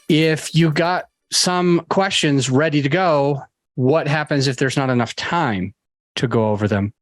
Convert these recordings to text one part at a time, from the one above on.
if you got some questions ready to go, what happens if there's not enough time to go over them?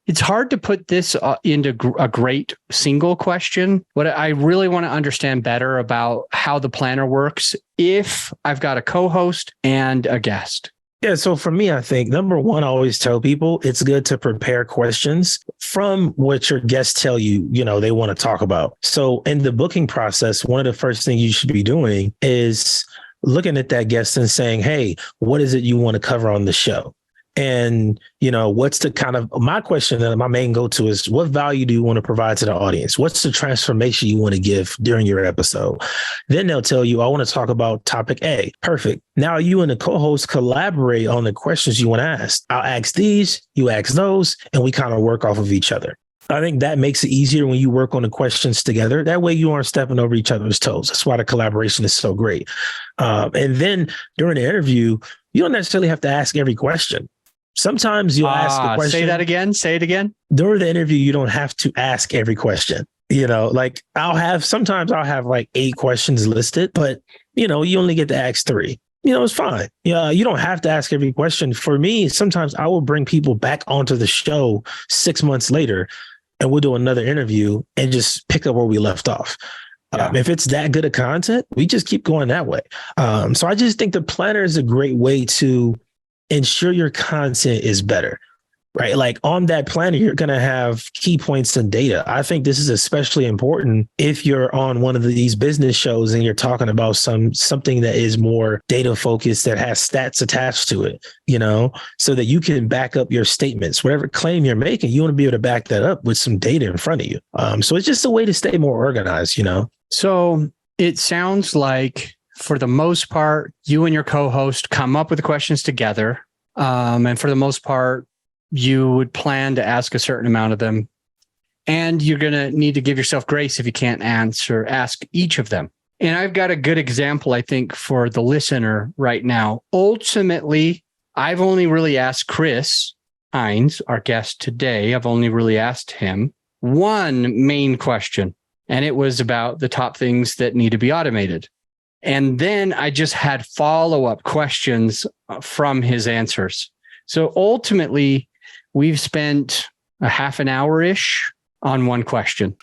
It's hard to put this into a great single question. What I really want to understand better about how the planner works if I've got a co-host and a guest. Yeah. So for me, I think number one, I always tell people it's good to prepare questions from what your guests tell you, they want to talk about. So in the booking process, one of the first things you should be doing is looking at that guest and saying, hey, what is it you want to cover on the show? And, what's the kind of my question that my main go-to is what value do you want to provide to the audience? What's the transformation you want to give during your episode? Then they'll tell you, I want to talk about topic A. Perfect. Now you and the co-host collaborate on the questions you want to ask. I'll ask these, you ask those, and we kind of work off of each other. I think that makes it easier when you work on the questions together. That way you aren't stepping over each other's toes. That's why the collaboration is so great. And then during the interview, you don't necessarily have to ask every question. Sometimes you'll ask a question. Say it again. During the interview, you don't have to ask every question. Sometimes I'll have like 8 questions listed, but you only get to ask 3. It's fine. Yeah, you don't have to ask every question. For me, sometimes I will bring people back onto the show 6 months later and we'll do another interview and just pick up where we left off. Yeah. If it's that good of content, we just keep going that way. So I just think the planner is a great way to ensure your content is better, right? Like on that planner, you're going to have key points and data. I think this is especially important if you're on one of these business shows and you're talking about something that is more data focused, that has stats attached to it, so that you can back up your statements. Whatever claim you're making, you want to be able to back that up with some data in front of you. So it's just a way to stay more organized, So it sounds like, for the most part, you and your co-host come up with the questions together. And for the most part, you would plan to ask a certain amount of them. And you're going to need to give yourself grace if you can't ask each of them. And I've got a good example, I think, for the listener right now. Ultimately, I've only really asked Chris Hines, our guest today, I've only really asked him one main question. And it was about the top things that need to be automated. And then I just had follow-up questions from his answers. So ultimately, we've spent a half an hour-ish on one question.